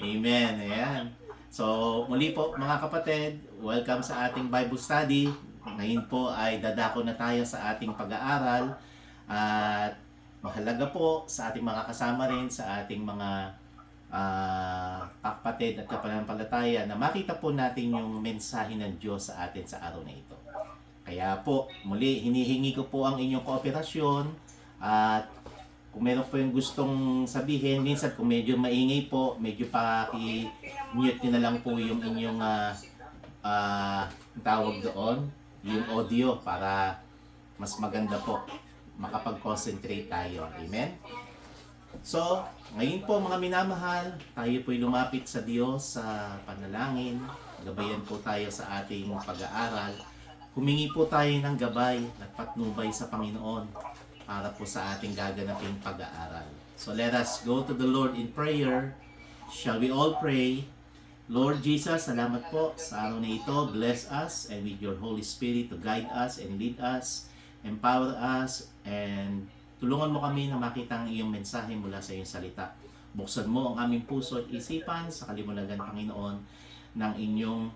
Amen. Ayan. So, muli po mga kapatid, welcome sa ating Bible study. Ngayon po ay dadako na tayo sa ating pag-aaral at mahalaga po sa ating mga kasama rin, sa ating mga kapatid at kapanampalataya na makita po natin yung mensahe ng Diyos sa atin sa araw na ito. Kaya po, muli, hinihingi ko po ang inyong kooperasyon at kung meron po yung gustong sabihin, minsan kung medyo maingay po, medyo paki-mute nyo na lang po yung inyong tawag doon, yung audio para mas maganda po makapag-concentrate tayo. Amen? So, ngayon po mga minamahal, tayo po'y lumapit sa Diyos sa panalangin. Gabayan po tayo sa ating pag-aaral. Humingi po tayo ng gabay at patnubay sa Panginoon para po sa ating gaganaping pag-aaral. So let us go to the Lord in prayer. Shall we all pray? Lord Jesus, salamat po sa araw na ito. Bless us and with your Holy Spirit to guide us and lead us, empower us, and tulungan mo kami na makita ang iyong mensahe mula sa iyong salita. Buksan mo ang aming puso at isipan sa kalimunagan, Panginoon, ng inyong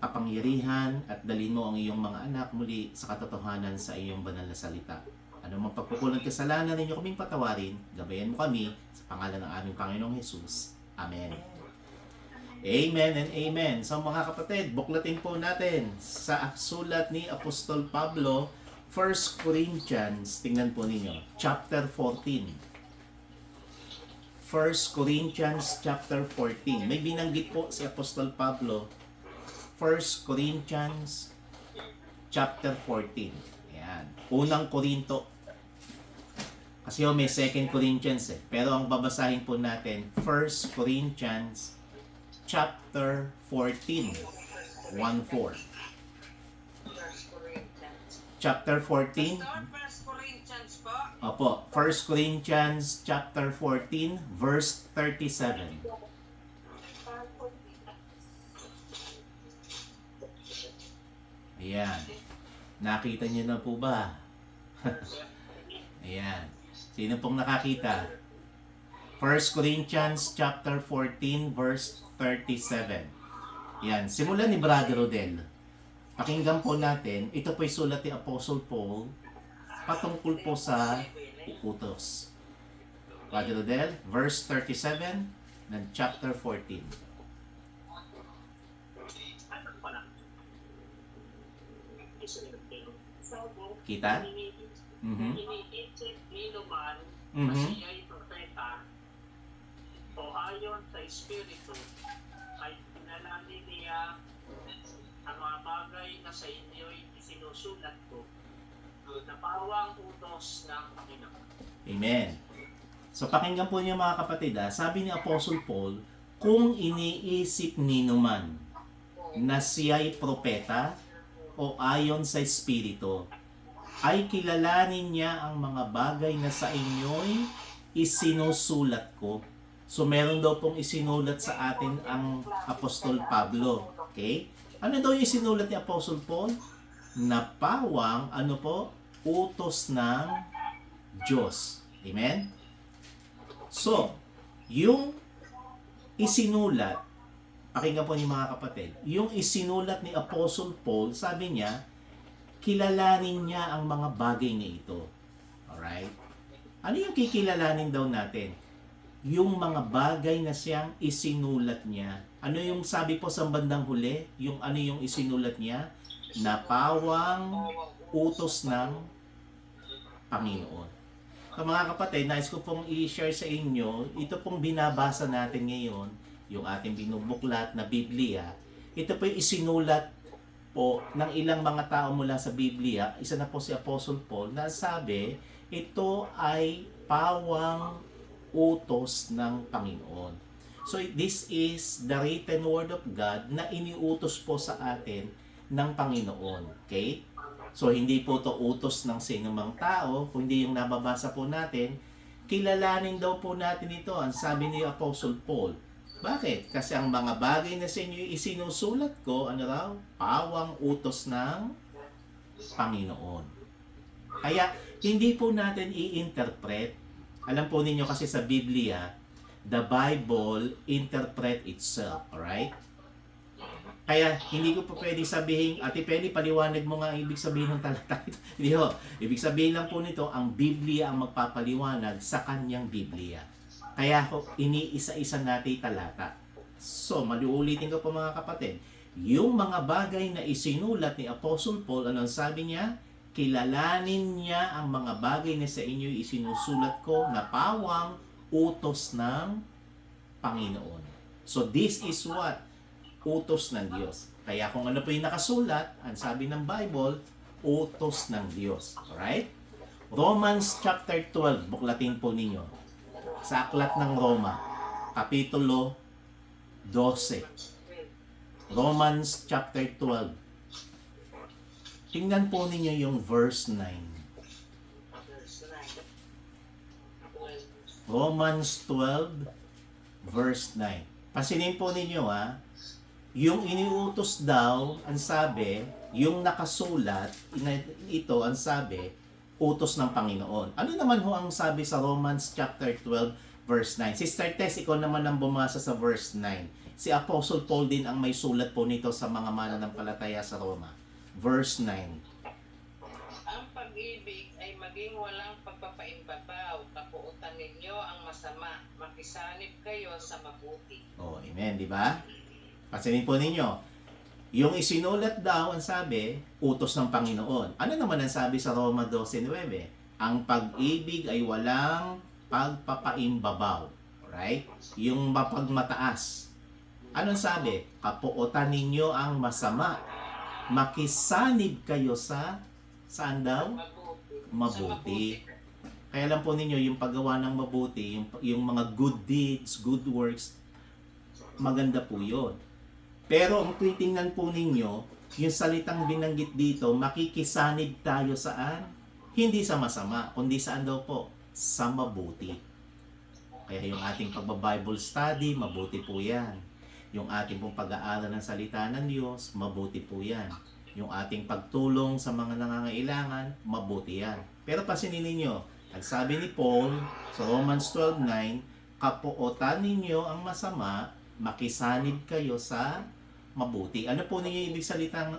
kapangyarihan at dalhin mo ang iyong mga anak muli sa katotohanan sa iyong banal na salita. Ano mang pagkukulang kasalanan ninyo kaming patawarin, gabayan mo kami sa pangalan ng aming Panginoong Jesus. Amen. Amen and amen. So mga kapatid, buklatin po natin sa sulat ni Apostol Pablo, 1 Corinthians, tingnan po ninyo, chapter 14. 1 Corinthians chapter 14. May binanggit po si Apostol Pablo, 1 Corinthians chapter 14. Ayan. Unang Korinto. Kasi may 2 Corinthians eh. Pero ang babasahin po natin, 1 Corinthians chapter 14. 1-4. Chapter 14. Opo, 1 Corinthians chapter 14 verse 37. Ayan. Nakita niyo na po ba? Ayan. Sino pong nakakita? 1 Corinthians chapter 14 verse 37. Ayan. Simulan ni Brother Rodel. Pakinggan po natin. Ito po'y sulat ni Apostle Paul patungkol po sa utos. Brother Rodel, verse 37 ng chapter 14. Kita? Iniisip ni naman na siya'y propeta o ayon sa Espiritu ay pinalali niya ang mga bagay na sa inyo'y isinusulat ko na pawang utos ng Panginoon. Amen. So pakinggan po niyo mga kapatid, sabi ni Apostle Paul, kung iniisip ni naman na siya'y propeta o ayon sa Espiritu, ay kilalanin niya ang mga bagay na sa inyo'y isinusulat ko. So meron daw pong isinulat sa atin ang Apostol Pablo. Okay? Ano daw yung isinulat ni Apostol Paul? Napawang, ano po? Utos ng Diyos. Amen? So, yung isinulat, pakinggan po niyo mga kapatid, yung isinulat ni Apostle Paul, sabi niya, kilalanin niya ang mga bagay na ito. Alright? Ano yung kikilalanin daw natin? Yung mga bagay na siyang isinulat niya. Ano yung sabi po sa bandang huli? Yung ano yung isinulat niya? Napawang utos ng Panginoon. So mga kapatid, nais ko pong i-share sa inyo, ito pong binabasa natin ngayon, yung ating binubuklat na Biblia, ito po yung isinulat po ng ilang mga tao mula sa Biblia. Isa na po si Apostle Paul na sabi, ito ay pawang utos ng Panginoon. So this is the written word of God na iniutos po sa atin ng Panginoon. Okay? So hindi po to utos ng sinumang tao, kundi yung nababasa po natin, kilalanin daw po natin ito, ang sabi ni Apostle Paul. Bakit? Kasi ang mga bagay na sa inyo isinusulat ko, ano raw? Pawang utos ng Panginoon. Kaya, hindi po natin i-interpret Alam po ninyo kasi sa Biblia, the Bible interpret itself, alright? Kaya hindi ko po pwedeng sabihin, Ate Penny, paliwanag mo nga ang ibig sabihin ng talata ito. Hindi ho. Ibig sabihin lang po nito, ang Biblia ang magpapaliwanag sa kanyang Biblia. Kaya ho, iniisa-isa natin talata. So, maliulitin ko po mga kapatid, yung mga bagay na isinulat ni Apostle Paul, anong sabi niya? Kilalanin niya ang mga bagay na sa inyo isinusulat ko na pawang utos ng Panginoon. So, this is what? Utos ng Diyos. Kaya kung ano po yung nakasulat, ang sabi ng Bible, utos ng Diyos. Alright? Romans chapter 12, buklatin po ninyo. Sa aklat ng Roma, kapitulo 12. Romans chapter 12. Tingnan po ninyo yung verse 9. Verse 9. Romans 12, verse 9. Pasinin po ninyo yung iniutos daw, ang sabi, yung nakasulat, ito ang sabi, utos ng Panginoon. Ano naman ho ang sabi sa Romans chapter 12, verse 9? Sister Tess, ikaw naman ang bumasa sa verse 9. Si Apostle Paul din ang may sulat po nito sa mga mananampalataya sa Roma. Verse 9. Ang pag-ibig ay maging walang pagpapaimbabaw, kapuutan ninyo ang masama, makisanib kayo sa mabuti. Oh, amen, di ba? Pasinin po ninyo, yung isinulat daw, ang sabi, utos ng Panginoon. Ano naman ang sabi sa Roma 12:9? Ang pag-ibig ay walang pagpapaimbabaw. Alright? Yung mapagmataas. Anong sabi? Kapuotan ninyo ang masama. Makisanib kayo sa, saan daw? Mabuti. Kaya lang po ninyo, yung paggawa ng mabuti, yung mga good deeds, good works, maganda po yun. Pero kung titingnan po ninyo, yung salitang binanggit dito, makikisanib tayo saan? Hindi sa masama, kundi saan daw po? Sa mabuti. Kaya yung ating pagba-Bible study, mabuti po yan. Yung ating pong pag-aaral ng salita ng Diyos, mabuti po yan. Yung ating pagtulong sa mga nangangailangan, mabuti yan. Pero pasinin ninyo, ang sabi ni Paul sa Romans 12:9, kapuotan ninyo ang masama, makisanib kayo sa mabuti. Ano po ninyo ibig salitang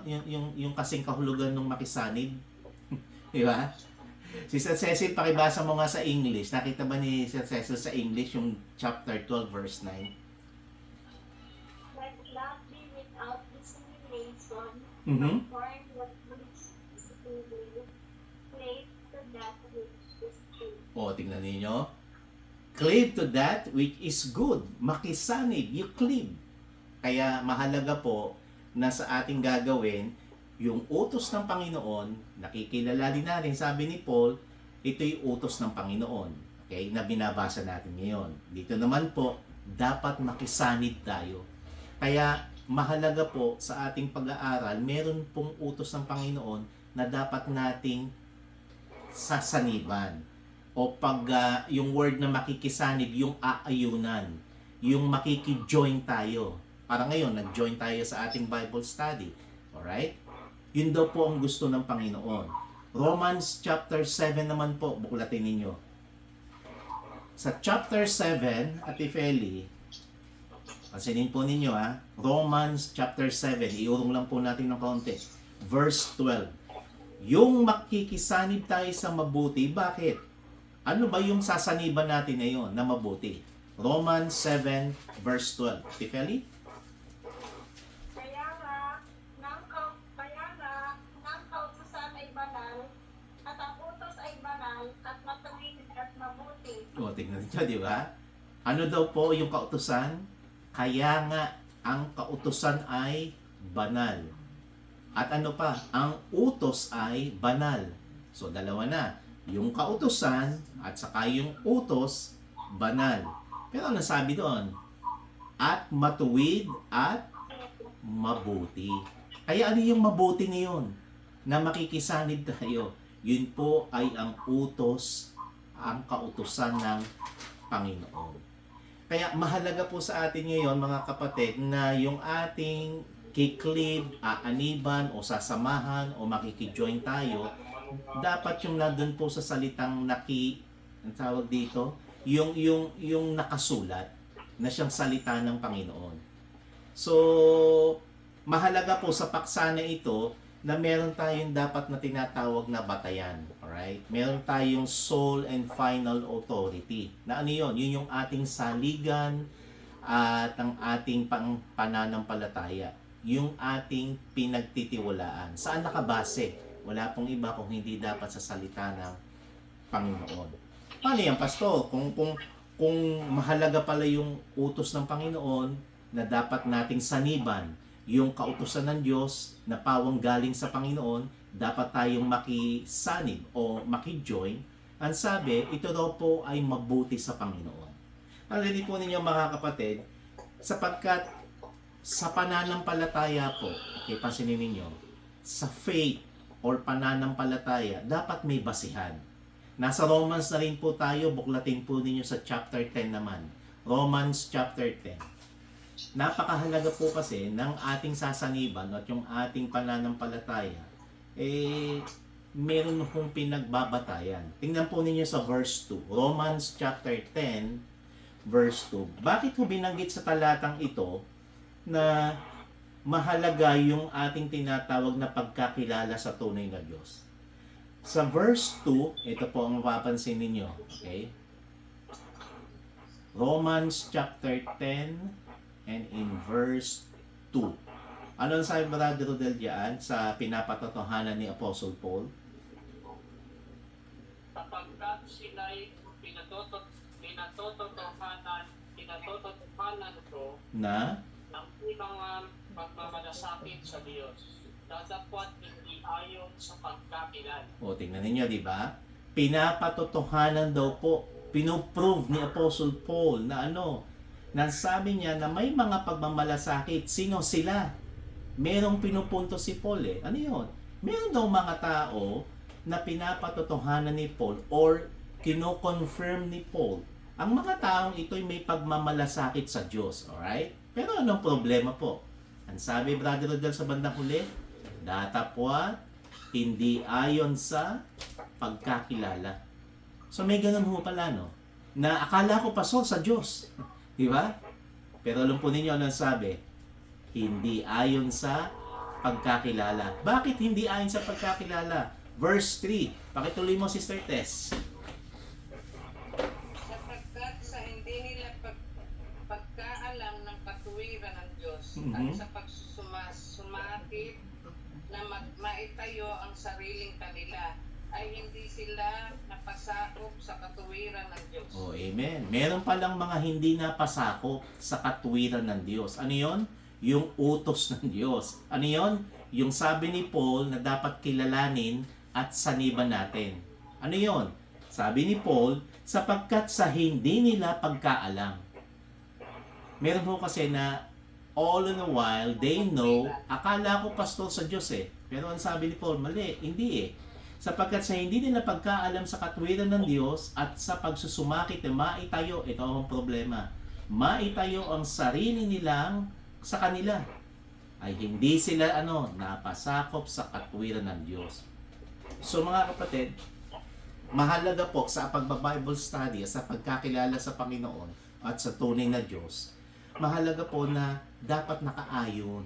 yung kasing kahulugan ng makisanib? Di ba? Sister Cecil, pakibasa mo nga sa English. Nakita ba ni Sister Cecil sa English yung chapter 12 verse 9? Let love be without discrimination, Mhm. form what which is evil, cleave to that which is true. O, tingnan ninyo. Cleave to that which is good. Makisanib. You cleave. Kaya mahalaga po na sa ating gagawin, yung utos ng Panginoon, nakikilala din natin, sabi ni Paul, ito'y utos ng Panginoon. Okay? Na binabasa natin ngayon. Dito naman po, dapat makisanib tayo. Kaya mahalaga po sa ating pag-aaral, meron pong utos ng Panginoon na dapat nating sasaniban. O pag yung word na makikisanib, yung aayunan, yung makikijoin tayo. Para ngayon, nag-join tayo sa ating Bible study. Alright? Yun daw po ang gusto ng Panginoon. Romans chapter 7 naman po, buklatin ninyo. Sa chapter 7, Ate Feli, pansinin po ninyo Romans chapter 7, iurong lang po natin ng kaunti. Verse 12. Yung makikisanib tayo sa mabuti, bakit? Ano ba yung sasaniban natin ngayon na mabuti? Romans 7 verse 12. Ate Feli? Kaya nga, ng kautusan ay banal, at ang utos ay banal, at matuwid at mabuti. O, tingnan niyo, di ba? Ano daw po yung kautusan? Kaya nga, ang kautusan ay banal. At ano pa? Ang utos ay banal. So, dalawa na. Yung kautusan at saka yung utos, banal. Pero ano sabi doon? At matuwid at mabuti. Kaya ano yung mabuti ngayon? Na makikisanib tayo. Yun po ay ang utos, ang kautusan ng Panginoon. Kaya mahalaga po sa atin ngayon, mga kapatid, na yung ating kiklib, aaniban o sasamahan o makikijoin tayo, dapat yung nandun po sa salitang ang tawag dito, yung nakasulat na siyang salita ng Panginoon. So, mahalaga po sa paksa na ito na meron tayong dapat na tinatawag na batayan. Alright? Meron tayong sole and final authority. Na ano yun? Yun yung ating saligan at ang ating pananampalataya. Yung ating pinagtitiwalaan. Saan nakabase? Wala pong iba kung hindi dapat sa salita ng Panginoon. Paano yan, Pastor? Kung mahalaga pala yung utos ng Panginoon na dapat nating saniban, yung kautusan ng Diyos na pawang galing sa Panginoon, dapat tayong makisanib o makijoin. Ang sabi, ito daw po ay mabuti sa Panginoon. Narinig po ninyo mga kapatid, sapagkat sa pananampalataya po, okay, pansinin ninyo, sa faith or pananampalataya, dapat may basihan. Nasa Romans na rin po tayo, buklatin po ninyo sa chapter 10 naman. Romans chapter 10. Napakahalaga po kasi ng ating sasaniban at yung ating pananampalataya, meron kong pinagbabatayan. Tingnan po ninyo sa verse 2. Romans chapter 10, verse 2. Bakit ko binanggit sa talatang ito na mahalaga yung ating tinatawag na pagkakilala sa tunay na Diyos? Sa verse 2, ito po ang mapapansin ninyo. Okay? Romans chapter 10 and in verse 2. Ano ang sabi Brother Rodel diyan sa pinapatotohanan ni Apostle Paul? Sapagkat sila'y pinatotohanan ko Na? ng mga pagmamalasakit sa Diyos. Datapwat hindi ayon sa pagkakilala. O, tingnan ninyo, di ba? Pinapatotohanan daw po, pinoprove ni Apostle Paul na nasabi niya na may mga pagmamalasakit. Sino sila? Merong pinupunto si Paul eh. Ano yun? Meron daw mga tao na pinapatotohanan ni Paul or kino-confirm ni Paul. Ang mga taong ito'y may pagmamalasakit sa Diyos. Alright? Pero anong problema po? Ang sabi, Brother Rodel, sa bandang huli, datapwat, hindi ayon sa pagkakilala. So may ganun ho pala, no? Na akala ko pasol sa Diyos. Di ba? Pero alam po ninyo ano sabi? Hindi ayon sa pagkakilala. Bakit hindi ayon sa pagkakilala? Verse 3. Pakituloy mo, Sister Tess. Sapagkat sa hindi nila pagkaalam ng katuwiran ng Diyos at sa pagsumakit na maitayo ang sariling kanila, ay hindi sila napasakop sa katuwiran ng Diyos. Oh, amen. Meron palang mga hindi napasakop sa katuwiran ng Diyos. Ano yon? Yung utos ng Diyos. Ano yon? Yung sabi ni Paul na dapat kilalanin at saniban natin. Ano yon? Sabi ni Paul, sapagkat sa hindi nila pagkaalam. Meron ho kasi na all in a while, they know, akala ko pastor sa Diyos eh. Pero ang sabi ni Paul, mali, hindi eh. Sapagkat sa hindi nila pagkaalam sa katwiran ng Diyos at sa pagsusumakit na maitayo, ito ang problema, maitayo ang sarili nilang sa kanila, ay hindi sila napasakop sa katwiran ng Diyos. So mga kapatid, mahalaga po sa pagba-Bible study, sa pagkakilala sa Panginoon at sa tunay na Diyos, mahalaga po na dapat nakaayon,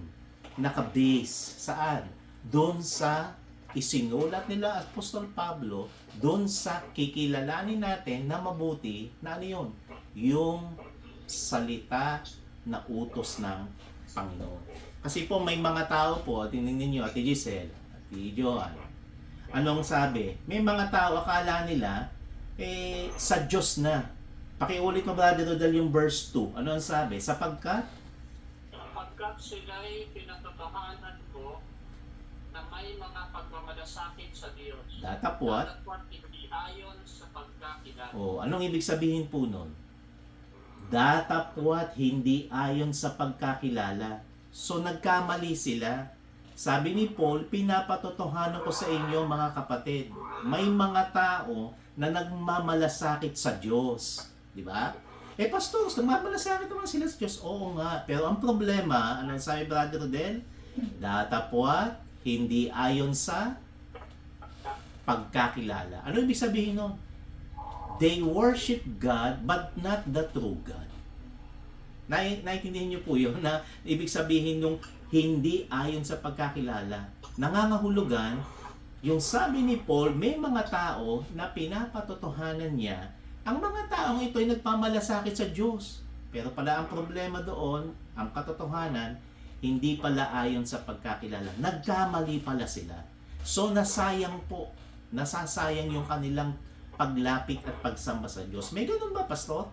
nakabase, saan? Doon sa isinulat nila Apostol Pablo, doon sa kikilalanin natin na mabuti na yun? Yung salita na utos ng Panginoon. Kasi po may mga tao po, tingnan niyo, Ate Giselle, Ate Joan, anong sabi? May mga tao akala nila sa Diyos na. Pakiulit mo Brother Rodel yung verse 2. Ano ang sabi? Sapagkat sila'y pinatotohanan ko na may mga pagmamalasakit sa Diyos. datapwat. Datapwat hindi ayon sa pagkakilala. Anong ibig sabihin po nun? Datapwat hindi ayon sa pagkakilala. So nagkamali sila. Sabi ni Paul, pinapatotohanan ko sa inyo mga kapatid, may mga tao na nagmamalasakit sa Diyos. Di ba? Pastor, nagmamalasakit naman sila sa Diyos. Oo nga. Pero ang problema, anong sabi Brother Rodel? Datapwat, hindi ayon sa pagkakilala. Ano ibig sabihin nun? They worship God but not the true God. Naiintindihan niyo po yun na ibig sabihin nung hindi ayon sa pagkakilala. Nangangahulugan, yung sabi ni Paul, may mga tao na pinapatotohanan niya, ang mga taong ito ay nagpamalasakit sa Diyos. Pero pala ang problema doon, ang katotohanan, hindi pala ayon sa pagkakilala. Nagkamali pala sila. So nasayang po, nasasayang yung kanilang paglapit at pagsamba sa Diyos. May ganun ba, Pastor?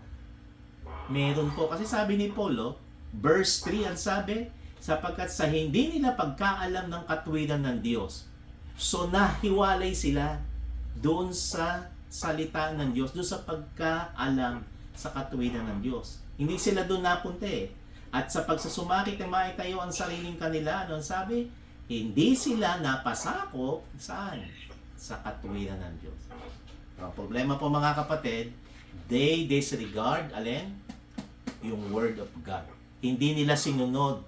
Meron po. Kasi sabi ni Paul, verse 3, ang sabi, sapagkat sa hindi nila pagkaalam ng katwiran ng Diyos, so nahiwalay sila doon sa salita ng Diyos, doon sa pagkaalam sa katwiran ng Diyos. Hindi sila doon napunta eh. At sa pagsasumakit na maitayo ang sariling kanila, ano ang sabi? Hindi sila napasakop saan? Sa katwiran ng Diyos. Ang problema po mga kapatid, they disregard, alin? Yung Word of God. Hindi nila sinunod.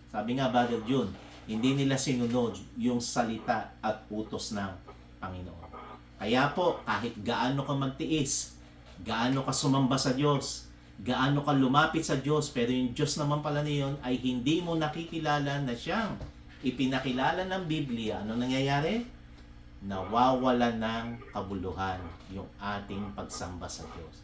Sabi nga, Brother June, hindi nila sinunod yung salita at utos ng Panginoon. Kaya po, kahit gaano ka magtiis, gaano ka sumamba sa Diyos, gaano ka lumapit sa Diyos, pero yung Diyos naman pala niyon ay hindi mo nakikilala na siyang ipinakilala ng Biblia. Ano nangyayari? Nawawala ng kabuluhan yung ating pagsamba sa Diyos.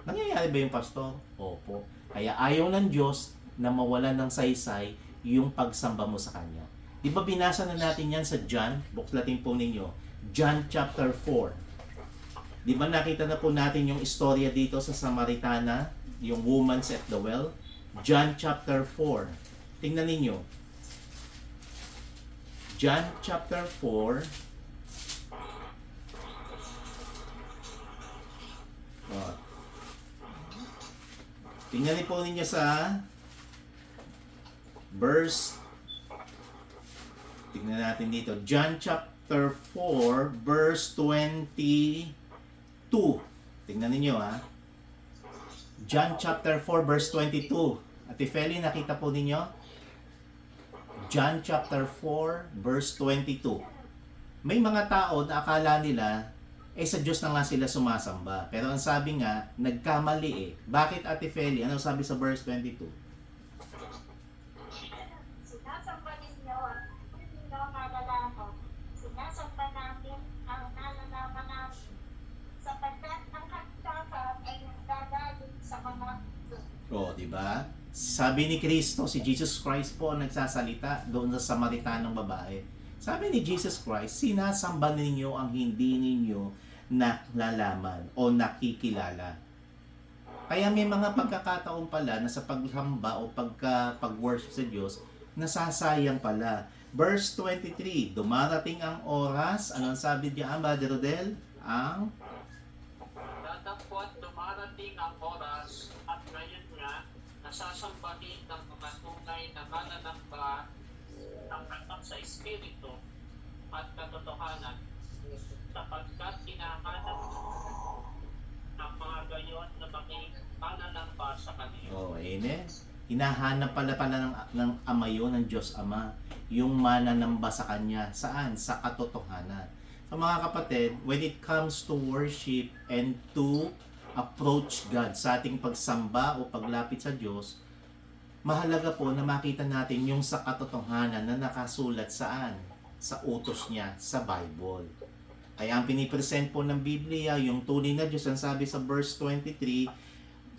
Nangyayari ba yung Pastor? Opo. Kaya ayaw ng Diyos na mawala ng saysay yung pagsamba mo sa Kanya. Di ba binasa na natin yan sa John? Buklatin po ninyo. John chapter 4. Di ba nakita na po natin yung istorya dito sa Samaritana, yung woman at the well? John chapter 4. Tingnan ninyo. John chapter 4. Oh. Tingnan niyo po ninyo sa verse. Tingnan natin dito. John chapter 4 verse 22. Tingnan niyo ha. John chapter 4 verse 22. Ate Feli, nakita po ninyo? John chapter 4 verse 22. May mga tao na akala nila sa Diyos na nga sila sumasamba. Pero ang sabi nga, nagkamali eh. Bakit, Ate Feli? Ano sabi sa verse 22? Sinasamba ninyo ang ninyo nalalaman. Sinasamba namin ang nalalaman namin. Sapagkat ang kagtakan ay nagdagaling sa mga O, di ba? Sabi ni Kristo, si Jesus Christ po ang nagsasalita doon sa Samaritanong babae. Sabi ni Jesus Christ, sinasamba ninyo ang hindi ninyo nalalaman o nakikilala. Kaya may mga pagkakataon pala na sa paghamba o pag-worship sa Diyos, nasasayang pala. Verse 23, dumarating ang oras, anong sabi niya, Brother Rodel? Ang Datapot dumarating ang oras at ngayon nga nasasambahin ng mga tunay na mananamba ng katak sa Espiritu at katotohanan sapagkat hinahanap ng mga gayon na maging mananamba sa kanila. oh, amen. Hinahanap pala ng Ama yun, ng Diyos Ama, yung mananamba sa Kanya. Saan? Sa katotohanan. So mga kapatid, when it comes to worship and to approach God sa ating pagsamba o paglapit sa Diyos, mahalaga po na makita natin yung sa katotohanan na nakasulat saan? Sa utos niya, sa Bible. Kaya ang pinipresent po ng Biblia, yung tunay na Diyos, ang sabi sa verse 23,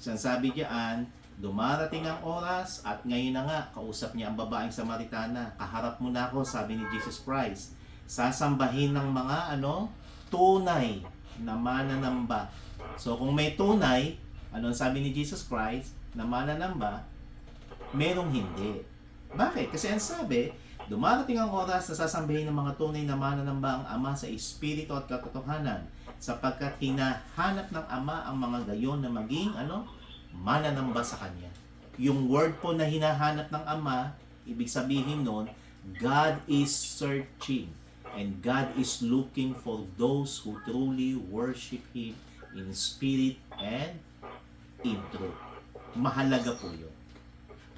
ang sabi diyan, dumarating ang oras at ngayon na nga, kausap niya ang babaeng Samaritana, kaharap mo na ako, sabi ni Jesus Christ. Sasambahin ng mga tunay na mananamba. So kung may tunay, anong sabi ni Jesus Christ, na mananamba, merong hindi. Bakit? Kasi ang sabi, dumarating ang oras na sasambahin ng mga tunay na mananamba ang Ama sa Espiritu at katotohanan, sapagkat hinahanap ng Ama ang mga gayon na maging mananamba sa Kanya. Yung word po na hinahanap ng Ama, ibig sabihin nun, God is searching and God is looking for those who truly worship Him in spirit and in truth. Mahalaga po yun.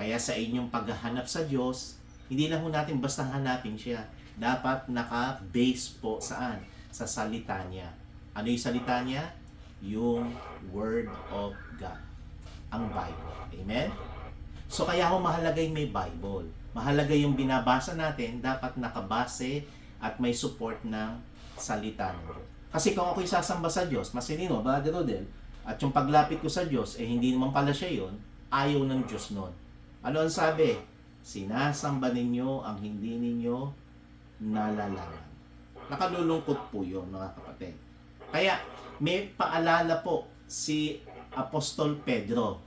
Kaya sa inyong paghahanap sa Diyos, hindi lang po natin basta hanapin siya. Dapat naka-base po saan? Sa salita niya. Ano yung salita niya? yung Word of God, ang Bible. Amen? So kaya ho mahalaga yung may Bible. Mahalaga yung binabasa natin, dapat nakabase at may support ng salita ng Diyos. Kasi kung ako'y sasamba sa Diyos, masinino, Brother Rodel, at yung paglapit ko sa Diyos, hindi naman pala siya yun, ayaw ng Diyos nun. Ano ang sabi? Sinasamba ninyo ang hindi ninyo nalalaman. Nakalulungkot po yun, mga kapatid. Kaya, may paalala po si Apostol Pedro.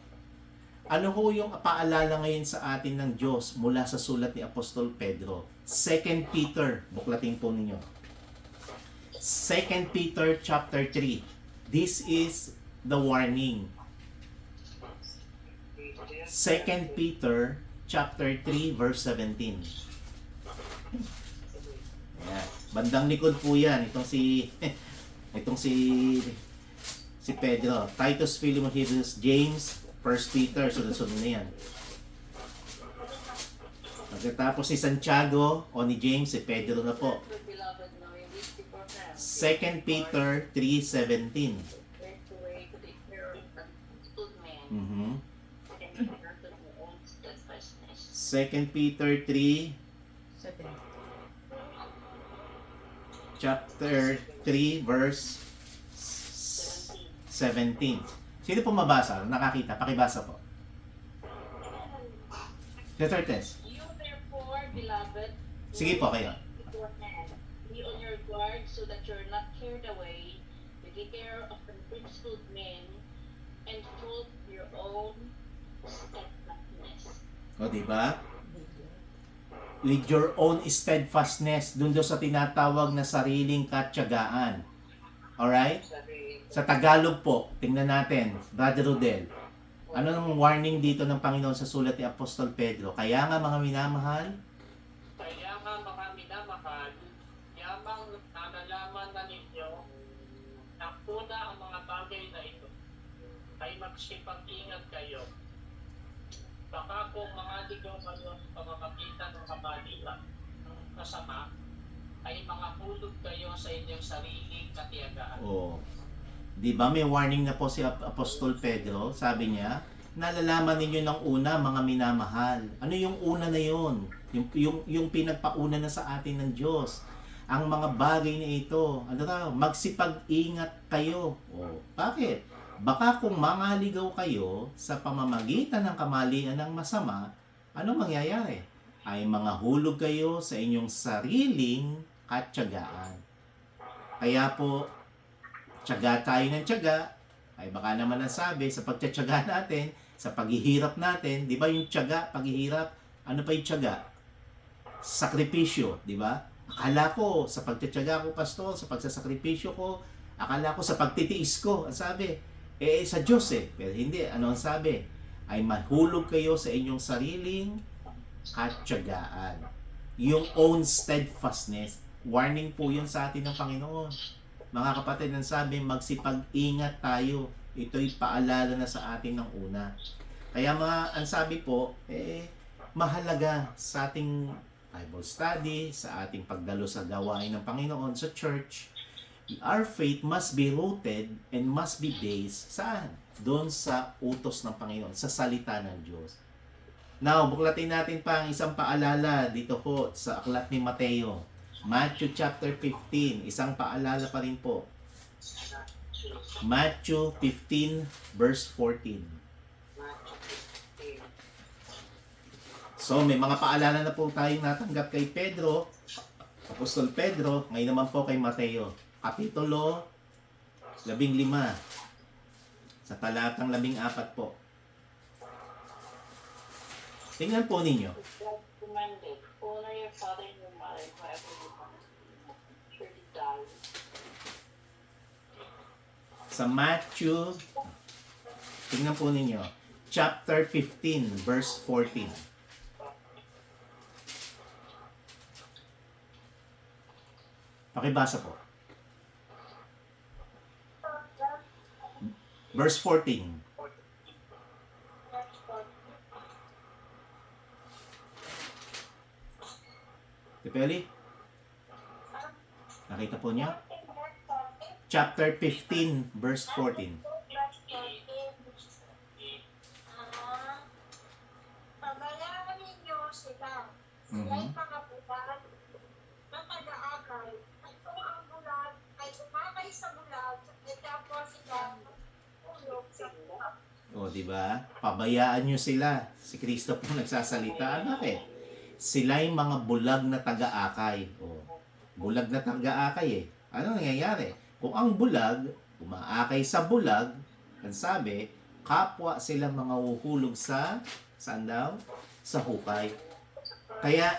Ano ho yung paalala ngayon sa atin ng Diyos mula sa sulat ni Apostol Pedro? 2 Peter, buklatin po ninyo. 2 Peter chapter 3. This is the warning. 2 Peter chapter 3 verse 17. Ayan. Bandang likod po yan. Itong si Pedro. Titus, Philemon, Hebrews, James, 1 Peter. Sunod-sunod na yan. Pagkatapos si Santiago o ni James, si Pedro na po. 2 Peter 3:17. Mm-hmm. 2 Peter 3 chapter 3 verse 17. Sino po mabasa? Nakakita? Pakibasa po. Letter test. You therefore, beloved, Sige po kayo. be on your guard so that you're not carried away with the care of unprincipled men and fool your own steadfastness. O, diba? With your own steadfastness, dun sa tinatawag na sariling katyagaan. Alright? Sa Tagalog po, tingnan natin, Brother Rodel. Ano ang warning dito ng Panginoon sa sulat ni Apostol Pedro? Kaya nga mga minamahal, Kaya nga mga minamahal, yamang nalalaman na ninyo na una ang mga bagay na ito ay magsipag-ingat kayo. Baka kung mga ligaw kayo sa pamamagitan ng kabaliwan ng kasama, ay mga hulog kayo sa inyong sariling katiyagaan. oh, di ba may warning na po si Apostol Pedro? Sabi niya, nalalaman ninyo ng una mga minamahal. Ano yung una na yun? Yung pinagpauna na sa atin ng Diyos. Ang mga bagay na ito, ano raw, magsipag-ingat kayo. Oh, bakit? Baka kung mangaligaw kayo sa pamamagitan ng kamalian ng masama, ano mangyayari? Ay mga hulog kayo sa inyong sariling katyagaan. Kaya po, tiyaga tayo ng tiyaga, ay baka naman ang sabi sa pagtitiyaga natin, sa paghihirap natin, di ba yung tiyaga, paghihirap, ano pa yung tiyaga? Sakripisyo, di ba? Akala ko sa pagtitiyaga ko, pastor, sa pagsasakripisyo ko, akala ko sa pagtitiis ko, ang sabi, sa Diyos pero hindi, ano ang sabi? Ay mahulog kayo sa inyong sariling katyagaan. Yung own steadfastness, warning po yun sa atin ng Panginoon. Mga kapatid, ang sabi, magsipag-ingat tayo. Ito'y paalala na sa atin ng una. Kaya ang sabi po, mahalaga sa ating Bible study, sa ating pagdalo sa gawain ng Panginoon sa church, our faith must be rooted and must be based saan? Doon sa utos ng Panginoon, sa salita ng Diyos. Now, buklatin natin pa ang isang paalala dito po sa aklat ni Mateo. Matthew chapter 15, isang paalala pa rin po. Matthew 15 verse 14. So, may mga paalala na po tayong natanggap kay Pedro, Apostol Pedro, ngayon naman po kay Mateo. Kapitulo 15, sa talatang 14 po. Tingnan po ninyo. God commanded, honor your father and your mother, whoever you want, surely die. Sa Matthew, tingnan po ninyo, chapter 15, verse 14. Pakibasa po. Verse 14. Tipeli? Nakita po niya? chapter 15, verse 14. Verse 14. Pabayaan ninyo sila. Sila'y mga bulag na taga-akay. At kung ang bulag ay umakay sa bulag, ay kapwa sila ulog sa bulag. O, di ba? Pabayaan nyo sila. Si Kristo po nagsasalita. Bakit? Sila'y mga bulag na taga-akay. O, bulag na taga-akay eh. Ano nangyayari? Kung ang bulag, umaakay sa bulag, ang sabi, kapwa sila mga uhulog sa, saan daw? Sa hukay. Kaya,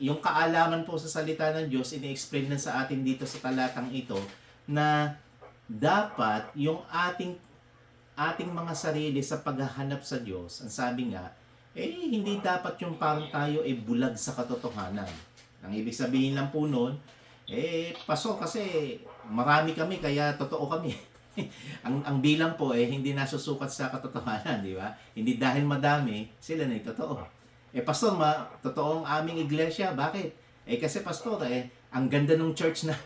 yung kaalaman po sa salita ng Diyos, ini-explain na sa atin dito sa talatang ito, na dapat yung ating mga sarili sa paghahanap sa Diyos, ang sabi nga, hindi dapat yung parang tayo bulag sa katotohanan. Ang ibig sabihin lang po nun, paso kasi marami kami kaya totoo kami. ang bilang po hindi nasusukat sa katotohanan, di ba? Hindi dahil madami, sila na totoo. Pastor, totoo ang aming iglesia. Bakit? Kasi pastor, ang ganda ng church na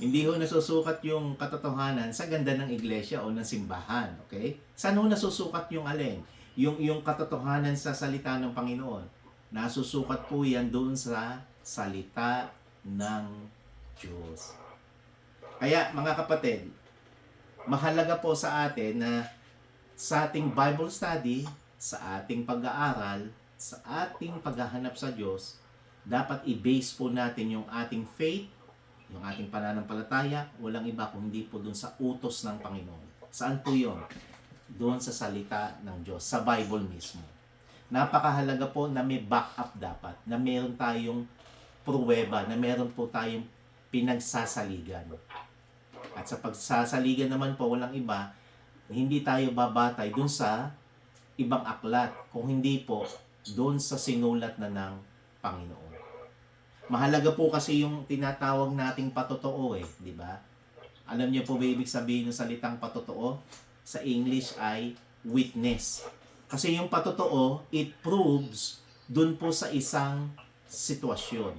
hindi ho nasusukat yung katotohanan sa ganda ng iglesia o ng simbahan, okay? Saan ho nasusukat yung alin? Yung katotohanan sa salita ng Panginoon. Nasusukat po yan doon sa salita ng Diyos. Kaya mga kapatid, mahalaga po sa atin na sa ating Bible study, sa ating pag-aaral, sa ating paghahanap sa Diyos, dapat i-base po natin yung ating faith, yung ating pananampalataya, walang iba kung hindi po doon sa utos ng Panginoon. Saan po yun? Doon sa salita ng Diyos, sa Bible mismo. Napakahalaga po na may backup dapat, na meron tayong pruweba, na meron po tayong pinagsasaligan. At sa pagsasaligan naman po, walang iba, hindi tayo babatay doon sa ibang aklat, kung hindi po doon sa sinulat na ng Panginoon. Mahalaga po kasi yung tinatawag nating patotoo di ba? Alam niyo po ba ibig sabihin ng salitang patotoo? Sa English ay witness. Kasi yung patotoo, it proves doon po sa isang sitwasyon.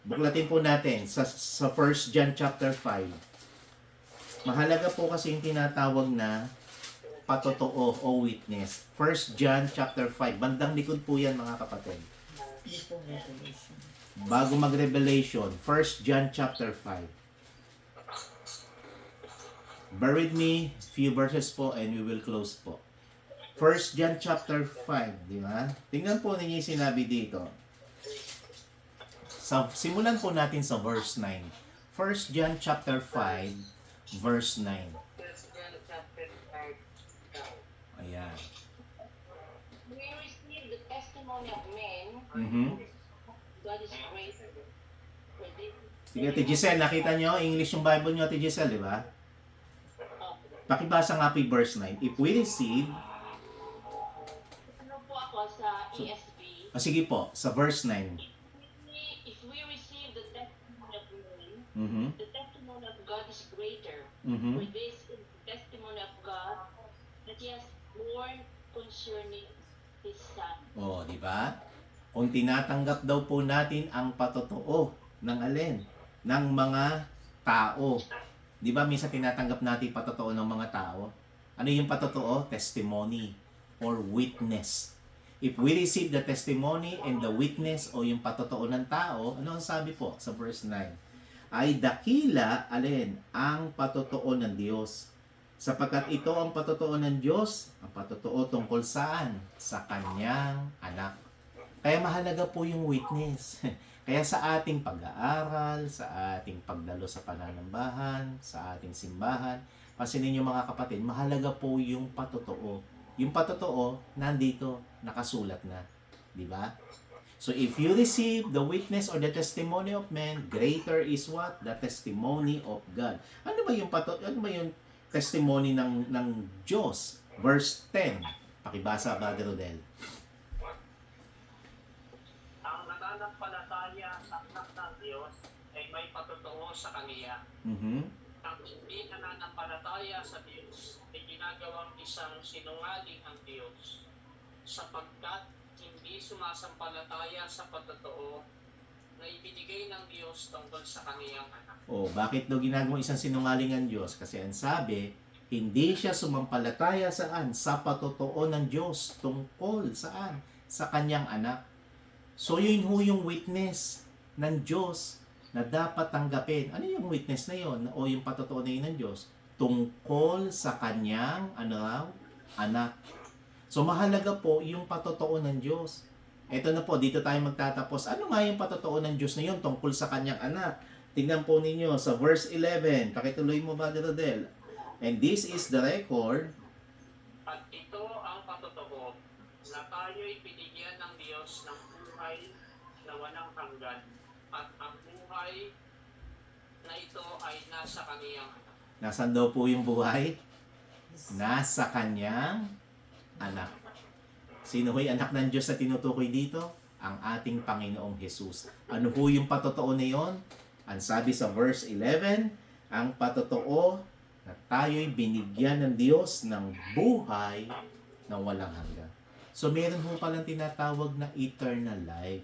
Buklatin po natin sa 1 John chapter 5. Mahalaga po kasi yung tinatawag na patotoo o witness. 1 John chapter 5. Bandang likod po yan mga kapatid. Bago mag-Revelation, 1 John chapter 5. Bear with me, few verses po and we will close po. 1 John chapter 5, di ba? Tingnan po ninyo yung sinabi dito. Simulan po natin sa verse 9. 1 John chapter 5, verse 9. Ayan. We receive the testimony of men. God is greater. Sige, Ate Giselle, nakita nyo? English yung Bible nyo, Ate Giselle, di ba? Pakibasa nga po yung verse 9. If we receive... Ano po ako sa ESV? sige po, sa verse 9. If we receive the testimony of men, the testimony of God is greater. For this is the testimony of God that He has borne concerning His Son. Di ba? Kung tinatanggap daw po natin ang patotoo ng alin? Ng mga tao. Di ba minsan tinatanggap natin patotoo ng mga tao? Ano yung patotoo? Testimony or witness. If we receive the testimony and the witness o yung patotoo ng tao, ano ang sabi po sa verse 9? Ay dakila, alin, ang patotoo ng Diyos. Sapagkat ito ang patotoo ng Diyos, ang patotoo tungkol saan? Sa Kanyang anak. Kaya mahalaga po yung witness. Kaya sa ating pag-aaral, sa ating pagdalo sa pananambahan, sa ating simbahan, pansinin niyo mga kapatid, mahalaga po yung patotoo. Yung patotoo, nandito, nakasulat na. Di ba? So if you receive the witness or the testimony of men, greater is what? The testimony of God. Ano ba yung testimony ng Diyos? Verse 10. Pakibasa, Brother Rodel. Ang nananampalataya sa anak ng Diyos ay may patotoo sa Kaniya. Ang hindi nananampalataya sa Diyos ay ginagawang isang sinungaling ang Diyos, sapagkat hindi sumasampalataya sa patotoo na ibinigay ng Diyos tungkol sa Kaniyang anak. O, bakit daw ginagawa isang sinungaling ang Diyos? Kasi ang sabi, hindi siya sumampalataya saan? Sa patotoo ng Diyos tungkol saan? Sa kanyang anak. So, yun ho yung witness ng Diyos na dapat tanggapin. Ano yung witness na yun? O yung patotoo na yun ng Diyos? Tungkol sa kanyang, ano raw? Anak. So, mahalaga po yung patotoo ng Diyos. Ito na po, dito tayo magtatapos. Ano nga yung patotoo ng Diyos na yun tungkol sa kanyang anak? Tingnan po ninyo sa verse 11. Pakituloy mo ba, Rodel? And this is the record. At ito ang patotoo na tayo'y binigyan ng Diyos ng buhay na walang hanggan. At ang buhay na ito ay nasa kaniyang anak. Nasaan daw po yung buhay? Nasa kanyang anak. Sino ho'y anak ng Diyos na tinutukoy dito? Ang ating Panginoong Jesus. Ano ho yung patotoo na yon? Ang sabi sa verse 11, ang patotoo na tayo'y binigyan ng Diyos ng buhay na walang hanggan. So meron ho palang tinatawag na eternal life.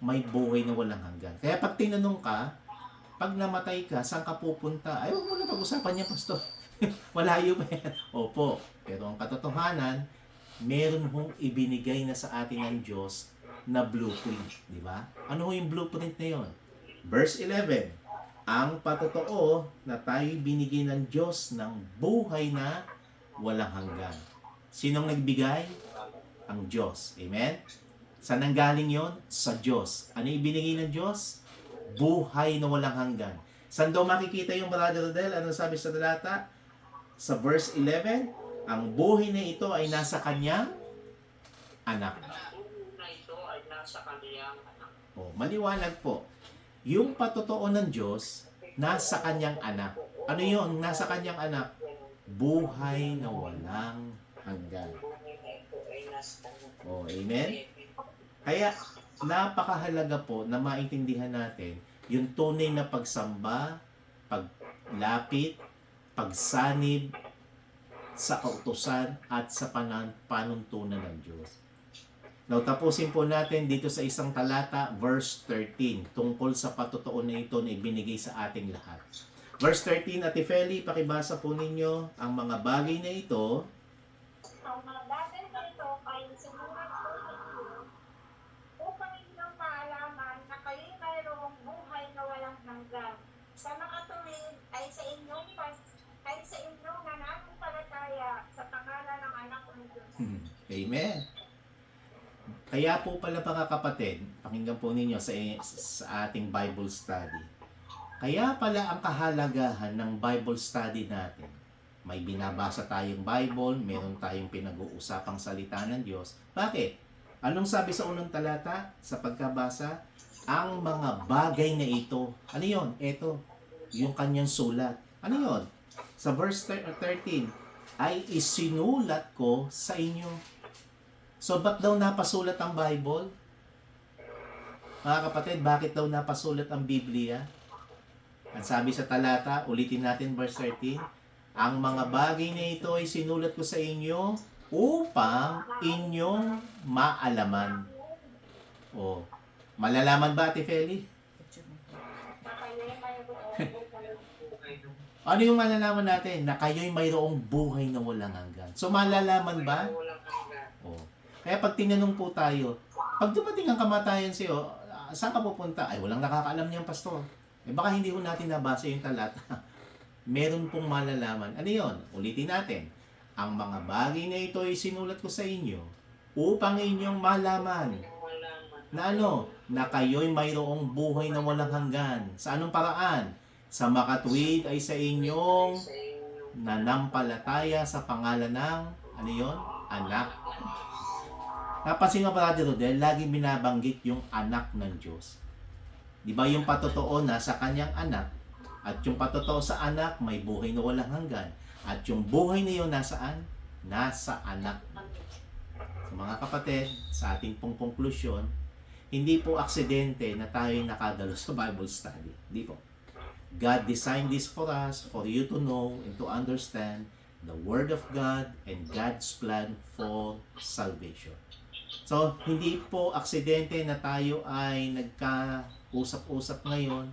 May buhay na walang hanggan. Kaya pag tinanong ka, pag namatay ka, saan ka pupunta? Ay, huwag mo na pag-usapan niya, Pastor. Malayo pa yan. Opo. Pero ang katotohanan, meron hong ibinigay na sa atin ng Diyos na blueprint. Di ba? Ano ho yung blueprint na yon? Verse 11, ang patotoo na tayo'y binigyan ng Diyos ng buhay na walang hanggan. Sinong nagbigay? Ang Diyos. Amen? Saan nanggaling yon? Sa Diyos. Ano ibinigay ng Diyos? Buhay na walang hanggan. Saan daw makikita yung Brother Rodel? Ano sabi sa talata? Sa verse 11, ang buhay na ito ay nasa kanyang anak. Ang buhay na ito ay nasa kaniyang anak. O, maliwanag po. Yung patotoo ng Diyos, nasa kanyang anak. Ano yun? Nasa kanyang anak? Buhay na walang hanggan. O, amen? Kaya, napakahalaga po na maintindihan natin yung tunay na pagsamba, paglapit, pagsanib sa kautusan at sa panuntunan ng Diyos. Now, tapusin po natin dito sa isang talata, verse 13, tungkol sa patotoo na ito na ibinigay sa ating lahat. Verse 13, Ate Feli, pakibasa po ninyo ang mga bagay na ito. Ang mga bagay na ito ay sinulat ko sa inyo upang inyong maalaman na kayo'y mayroong buhay na walang hanggan. Sa makatuwid ay sa inyong nananampalataya sa pangalan ng anak ng Diyos. Amen. Kaya po pala mga kapatid, pakinggan po ninyo sa ating Bible study. Kaya pala ang kahalagahan ng Bible study natin. May binabasa tayong Bible, meron tayong pinag-uusapang salita ng Diyos. Bakit? Anong sabi sa unang talata sa pagkabasa? Ang mga bagay na ito. Ano yon? Ito. Yung kanyang sulat. Ano yon? Sa verse 13, ay isinulat ko sa inyo. So, ba't daw napasulat ang Bible? Mga kapatid, bakit daw napasulat ang Biblia? Ang sabi sa talata, ulitin natin verse 13, ang mga bagay na ito ay sinulat ko sa inyo upang inyong maalaman. O, malalaman ba, Ate Feli? Na kayo'y mayroong Ano yung malalaman natin? Na kayo'y mayroong buhay na walang hanggan. So, malalaman ba? O. Kaya pag tinanong po tayo, pag dumating ang kamatayan sa'yo, saan ka pupunta? Ay, walang nakakaalam niyan, Pastor. Eh, baka hindi ko natin nabasa yung talata. Meron pong malalaman. Ano yon? Ulitin natin. Ang mga bagay na ito ay sinulat ko sa inyo upang inyong malaman na ano? Na kayo'y mayroong buhay na walang hanggan. Sa anong paraan? Sa makatuwid ay sa inyong nanampalataya sa pangalan ng, ano yon? Anak. Napansin mo ba, Brother Rodel, laging binabanggit yung anak ng Diyos. Di ba yung patotoo na sa kanyang anak, at yung patotoo sa anak, may buhay na walang hanggan. At yung buhay na yun, nasaan? Nasa anak. So mga kapatid, sa ating pong konklusyon, hindi po aksidente na tayo nakadalo sa Bible study. Hindi po. God designed this for us, for you to know and to understand the Word of God and God's plan for salvation. So, hindi po aksidente na tayo ay nagka-usap-usap ngayon.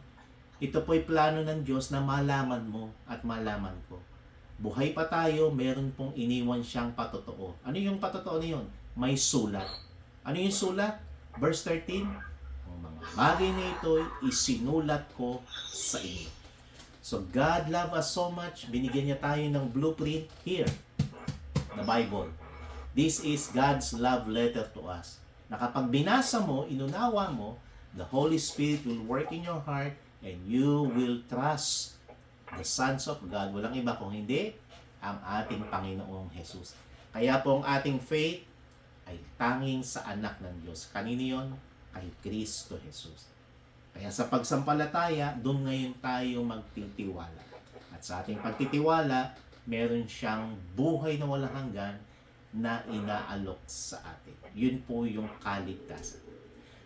Ito po'y plano ng Diyos na malaman mo at malaman ko. Buhay pa tayo, meron pong iniwan siyang patotoo. Ano yung patotoo na yun? May sulat. Ano yung sulat? Verse 13, ang mga bagay na ito'y isinulat ko sa inyo. So God loved us so much, binigyan niya tayo ng blueprint here, the Bible. This is God's love letter to us. Na kapag binasa mo, inunawa mo, the Holy Spirit will work in your heart and you will trust the sons of God. Walang iba kung hindi ang ating Panginoong Jesus. Kaya po ang ating faith ay tanging sa anak ng Diyos. Kanino yun? Kay Kristo Jesus. Kaya sa pagsampalataya, doon ngayon tayo magtitiwala. At sa ating pagtitiwala, meron siyang buhay na walang hanggan na inaalok sa atin. Yun po yung kaligtasan.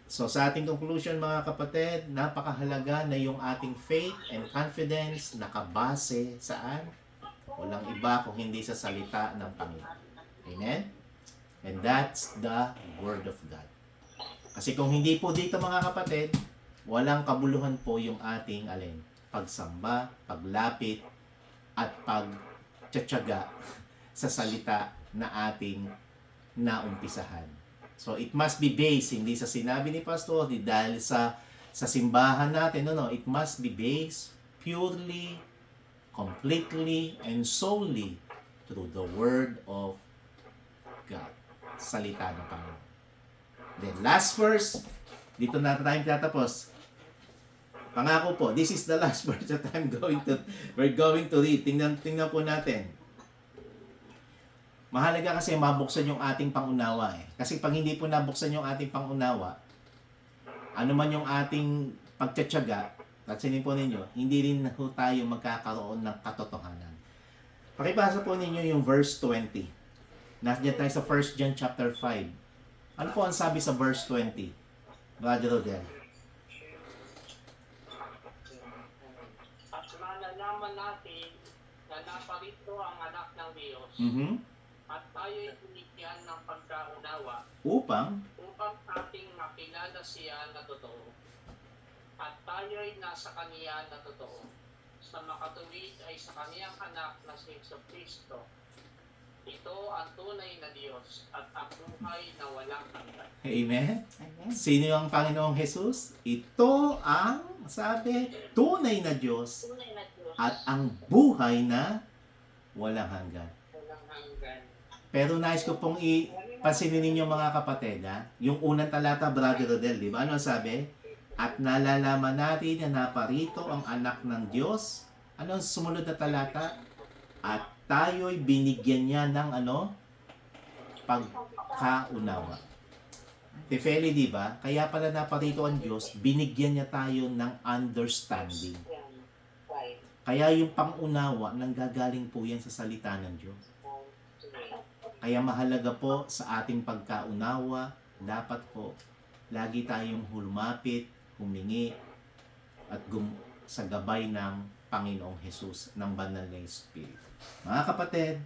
So sa ating conclusion mga kapatid, napakahalaga na yung ating faith and confidence nakabase saan? Walang iba kung hindi sa salita ng Panginoon. Amen? And that's the Word of God. Kasi kung hindi po dito mga kapatid, walang kabuluhan po yung ating pagsamba, paglapit, at pagtsatsaga sa salita na ating naumpisahan. So it must be based, hindi sa sinabi ni Pastor, dahil sa simbahan natin, it must be based purely, completely, and solely through the Word of God. Salita ng Panginoon. Then last verse, dito na tayo tatapos. Pangako po, this is the last verse that we're going to read. Tingnan po natin. Mahalaga kasi mabuksan yung ating pangunawa Kasi pag hindi po nabuksan yung ating pangunawa, ano man yung ating pagtsatsaga, tatsinin po ninyo, hindi rin po tayo magkakaroon ng katotohanan. Pakibasa po ninyo yung verse 20. Nandiyan tayo sa 1 John chapter 5. Ano po ang sabi sa verse 20? Brother Rodel. At malalaman natin na naparito ang anak ng Diyos at tayo'y binigyan ng pagkaunawa Upang ating makilala siya na totoo. At tayo'y nasa kaniya na totoo. Sa makatuwid ay sa kaniyang anak na si Jesucristo. Ito ang tunay na Diyos at ang buhay na walang hanggan. Amen? Sino ang Panginoong Jesus? Ito ang, sabi, tunay na Diyos Tunay na Diyos. at ang buhay na walang hanggan. Walang hanggan. Pero nais ko pong pansinin ninyo mga kapatid, yung unang talata, Brother Rodel, di ba? Ano sabi? At nalalaman natin na naparito ang anak ng Diyos. Ano ang sumunod na talata? At tayo'y binigyan niya ng pagkaunawa. Tefeli, di ba? Kaya pala naparito ang Diyos, binigyan niya tayo ng understanding. Yan. Five. Kaya yung pangunawa, nanggagaling po yan sa salita ng Diyos. Kaya mahalaga po sa ating pagkaunawa, dapat po lagi tayong humapit, humingi, at sa gabay ng Panginoong Jesus, ng Banal na Espiritu. Mga kapatid,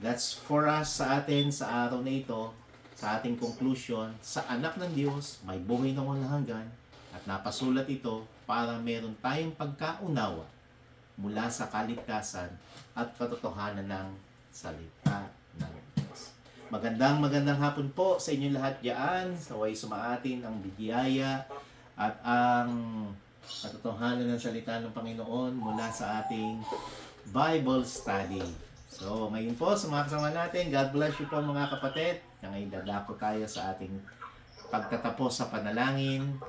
that's for us sa atin sa araw na ito, sa ating conclusion, sa anak ng Diyos, may buhay na walang hanggan, at napasulat ito para meron tayong pagkaunawa mula sa kaligtasan at katotohanan ng salita ng Diyos. Magandang hapon po sa inyo lahat diyan. Saway sumaatin ang biyaya at ang katotohanan ng salita ng Panginoon mula sa ating Bible study. So, ngayon po sa mga kasama natin, God bless you po mga kapatid. Ngayon dadako tayo sa ating pagtatapos sa panalangin.